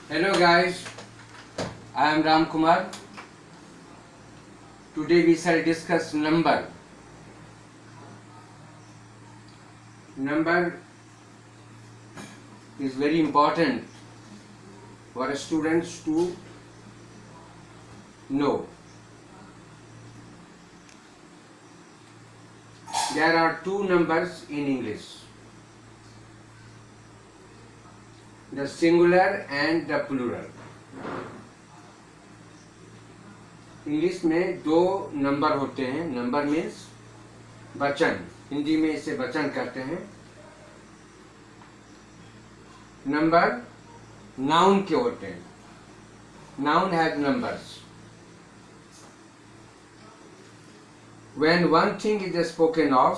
Hello guys, I am Ram Kumar. Today we shall discuss number. Number is very important for students to know. There are two numbers in English, the singular and the plural. English में दो number होते हैं. Number means वचन, हिंदी में इसे वचन कहते हैं. नंबर नाउन के होते हैं. Noun has numbers. When one thing is spoken of,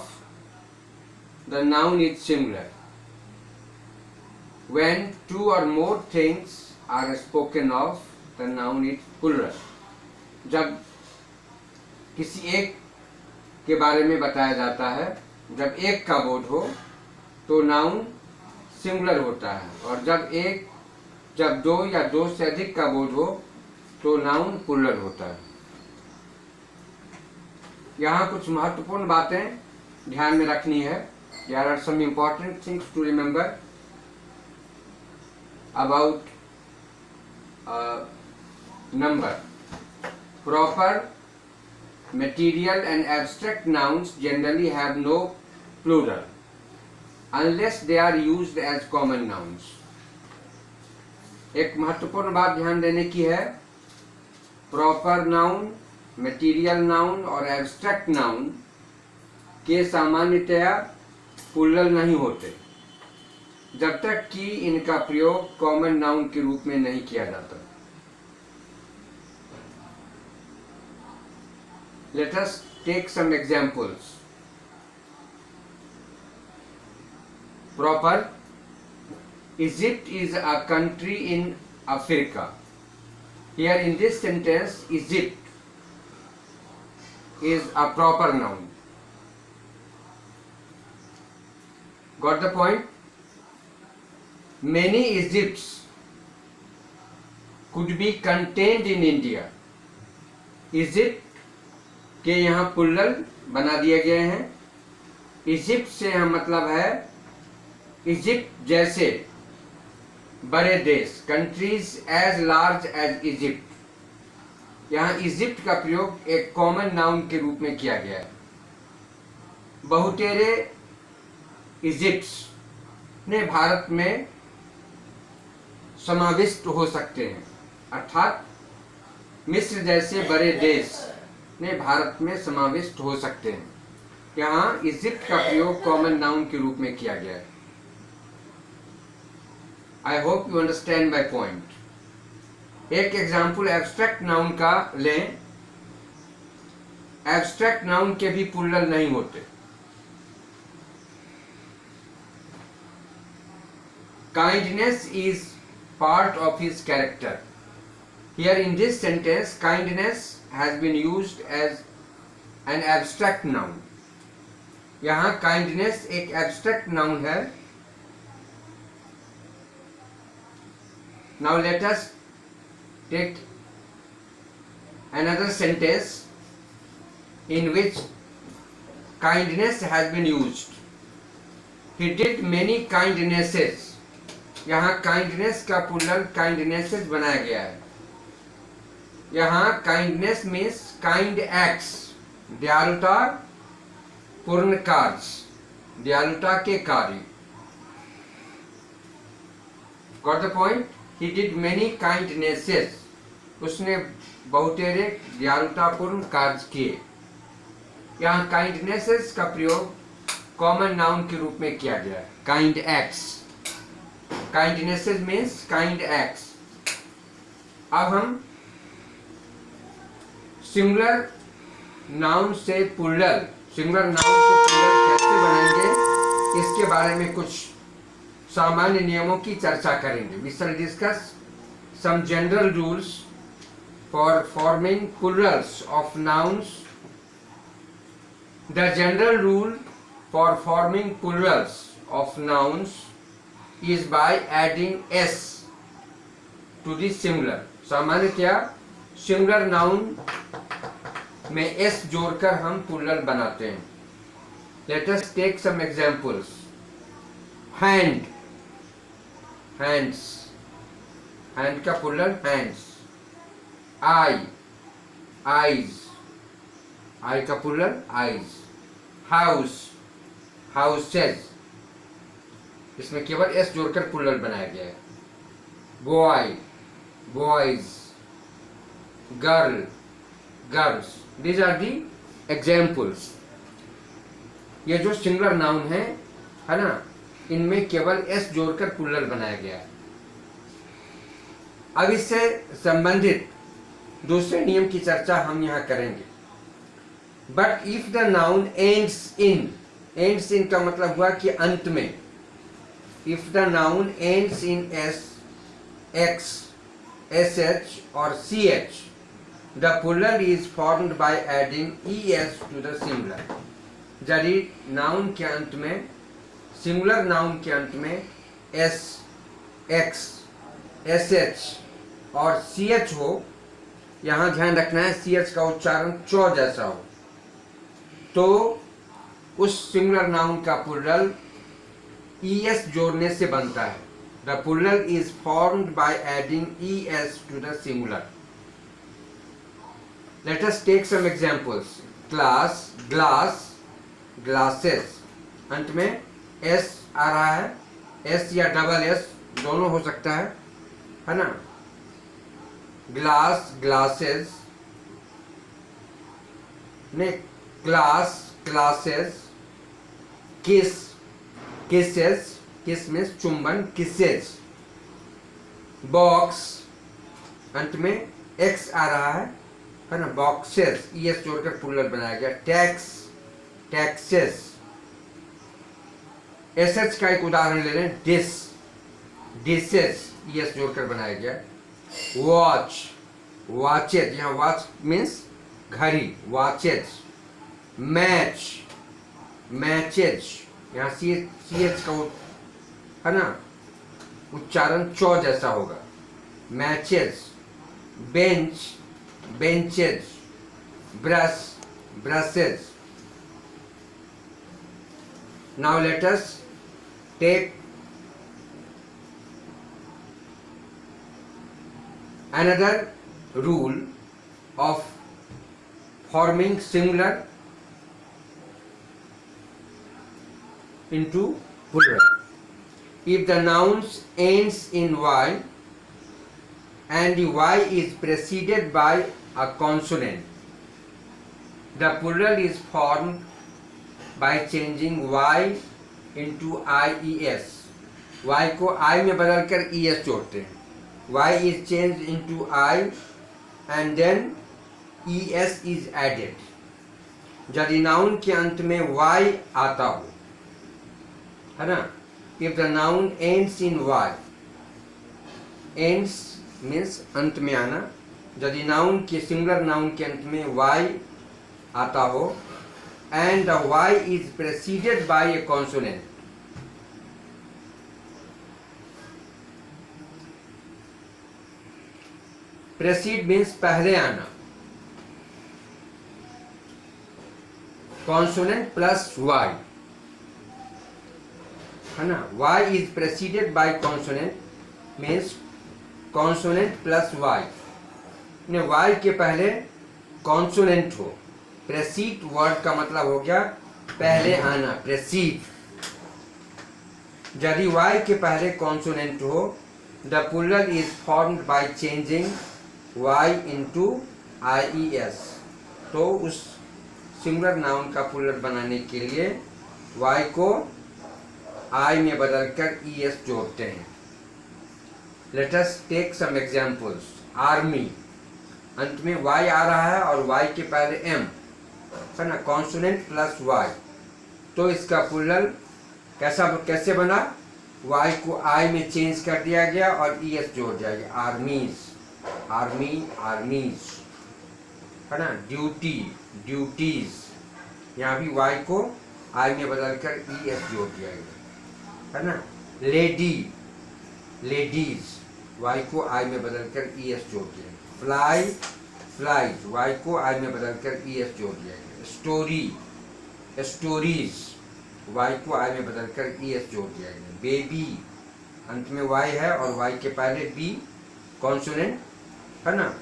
the noun is singular. When two or more things are spoken of, the noun is plural. जब किसी एक के बारे में बताया जाता है, जब एक का बोध हो तो नाउन सिंगुलर होता है, और जब दो या दो से अधिक का बोध हो तो नाउन प्लूरल होता है. यहाँ कुछ महत्वपूर्ण बातें ध्यान में रखनी है. There are some important things to remember about number. Proper, material and abstract nouns generally have no plural unless they are used as common nouns. एक महत्वपूर्ण बात ध्यान देने की है. प्रॉपर नाउन, मटेरियल नाउन और एब्स्ट्रैक्ट नाउन के सामान्यतया प्लूरल नहीं होते जब तक कि इनका प्रयोग कॉमन नाउन के रूप में नहीं किया जाता. Let us take some examples. Proper. Egypt is a country in Africa. Here in this sentence, Egypt is a proper noun. Got the point? Many Egypts could be contained in India. Egypt के यहाँ plural बना दिए गए हैं. Egypt से हम मतलब है इजिप्ट जैसे बड़े देश, countries as large as Egypt. यहाँ इजिप्ट का प्रयोग एक कॉमन नाउन के रूप में किया गया है. बहुतेरे इजिप्ट्स ने भारत में समाविष्ट हो सकते हैं, अर्थात मिस्र जैसे बड़े देश ने भारत में समाविष्ट हो सकते हैं. यहाँ इजिप्ट का प्रयोग कॉमन नाउन के रूप में किया गया है. I hope you understand my point. एक एग्जाम्पल एब्स्ट्रैक्ट नाउन का लें. एब्स्ट्रैक्ट नाउन के भी प्लूरल नहीं होते. Kindness is part of his character. Here in this sentence, kindness has been used as an abstract noun. यहाँ kindness एक abstract noun है. Now let us take another sentence in which kindness has been used. He did many kindnesses. यहाँ kindness का plural kindnesses बनाया गया है. यहाँ kindness means kind acts, दयालुता पूर्ण कार्य, दयालुता के कार्य. Got the point? He did many kindnesses. उसने बहुतेरे दयालुतापूर्ण कार्य किए. यहाँ काइंडनेसेस का प्रयोग कॉमन नाउन के रूप में किया गया है. Kind acts. Kindnesses means kind acts. अब हम सिंगुलर नाउन से प्लूरल, सिंगुलर नाउन को प्लूरल कैसे बनाएंगे, इसके बारे में कुछ सामान्य नियमों की चर्चा करेंगे. We shall discuss some general rules for forming plurals of nouns. The general rule for forming plurals of nouns is by adding s to the singular. सामान्यतया सिंगुलर नाउन में एस जोड़कर हम प्लूरल बनाते हैं। Let us take some examples. Hand, hands, hand का plural hands. Eye, eyes, eye का plural eyes. House, houses, इसमें केवल एस जोड़कर प्लूरल बनाया गया है। Boy, boys, girl, girls. These are the examples. ये जो सिंगुलर नाउन है ना, इनमें केवल एस जोड़कर प्लूरल बनाया गया है। अब इससे संबंधित दूसरे नियम की चर्चा हम यहाँ करेंगे। But if the noun ends in, ends in का मतलब हुआ कि अंत में। If the noun ends in s, x, s h और c h, the plural is formed by adding es to the singular। यदि नाउन के अंत में, सिंगुलर नाउन के अंत में एस, एक्स, एस एच और सी एच हो, यहाँ ध्यान रखना है सी एच का उच्चारण चौ जैसा हो, तो उस सिंगुलर नाउन का प्लूरल es जोड़ने से बनता है। The plural is formed by adding es to the singular। Let us take some examples। glass, glass, glasses। अंत में s आ रहा है, s या डबल s दोनों हो सकता है ना। ग्लास, ग्लासेस, ने क्लास, क्लासेस। किस, किसेस, किस में चुंबन, किसेस। बॉक्स, अंत में x आ रहा है ना, बॉक्सेस, es जोड़कर प्लूरल बनाया गया। Tax, taxes. एसएच का एक उदाहरण ले लें, डिश, डिशेस, es जोड़कर बनाया गया। वॉच, वॉचेज, यहाँ वॉच मीन्स घड़ी, वॉचेज। मैच, मैचेज, यहाँ सी एच का है ना उच्चारण चौ जैसा होगा। Matches. Bench, benches. Brush, brushes. Now let us take another rule of forming singular into plural। If the nouns ends in y and the y is preceded by a consonant, the plural is formed by changing y into ies। y को I में बदलकर es जोड़ते हैं। y is changed into I and then es is added। यदि noun के अंत में y आता हो, है ना। if the noun ends in y, ends means अंत में आना। यदि नाउन के, सिंगुलर नाउन के अंत में y आता हो and the y is preceded by a consonant, precede means पहले आना, कॉन्सोनेंट प्लस वाई, है ना। Y is preceded by consonant means consonant plus y, ने वाई के पहले कॉन्सोनेंट हो। प्रेसिड वर्ड का मतलब हो गया पहले आना, प्रेसिड। यदि वाई के पहले कॉन्सोनेंट हो, the plural is formed by changing y into ies। तो उस सिंगुलर नाउन का प्लूरल बनाने के लिए y को I में बदलकर es जोड़ते हैं। Let us take some examples. Army, अंत में y आ रहा है और y के पहले m, है ना, कॉन्सोनेंट प्लस y। तो इसका प्लूरल कैसे बना, y को I में चेंज कर दिया गया और es जोड़ दिया गया। आर्मीज, आर्मी, आर्मीज, है ना। ड्यूटी, ड्यूटीज, यहाँ भी y को I में बदलकर es जोड़ दिया गया, है ना। लेडी, लेडीज, वाई को आई में बदलकर ई एस जोड़ दिया गया। फ्लाई, फ्लाइज, वाई को आई में बदलकर ई एस जोड़ दिया गया। स्टोरी, स्टोरीज, वाई को आई में बदलकर ई एस जोड़ दिया गया। बेबी, अंत में वाई है और वाई के पहले बी कॉन्सोनेंट है ना,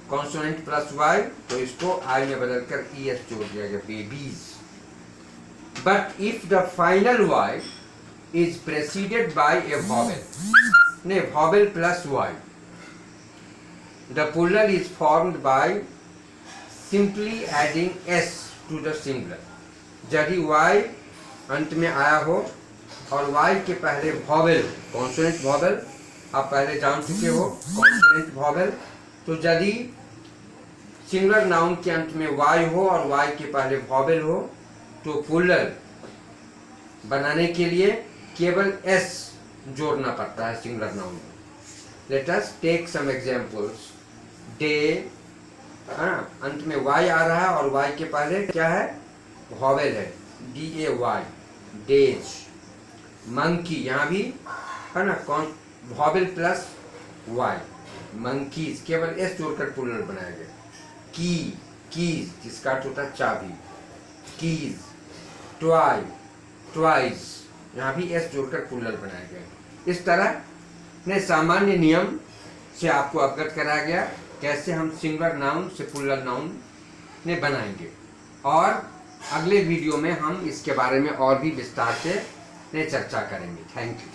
कॉन्सोनेंट प्लस वाई, तो इसको आई में बदलकर ई एस जोड़ दिया गया, babies. But if the final y is preceded by a vowel, ने vowel plus y, the plural is formed by simply adding s to the singular. यदि वाई अंत में आया हो और वाई के पहले वॉवेल, कॉन्सोनेंट वॉवेल आप पहले जान चुके हो, कॉन्सोनेंट वॉवेल, तो यदि सिंगुलर नाउन के अंत में वाई हो और वाई के पहले वॉवेल हो तो प्लूरल बनाने के लिए केवल एस जोड़ना पड़ता है सिंगुलर नाउन में। Let us take some examples. Day, अंत में वाई आ रहा है और वाई के पहले क्या है, वॉवेल है, D A Y, days. Monkey, यहाँ भी है ना, कौन वॉवेल प्लस वाई, मंकीज, केवल एस जोड़कर प्लूरल बनाया गया। की, कीज, जिसका अर्थ होता है चाबी, कीज। ट्वाई, ट्वाइज, यहाँ भी एस जोड़कर प्लूरल बनाया गया। इस तरह ने सामान्य नियम से आपको अवगत कराया गया कैसे हम सिंगुलर नाउन से प्लूरल नाउन ने बनाएंगे, और अगले वीडियो में हम इसके बारे में और भी विस्तार से चर्चा करेंगे। Thank you.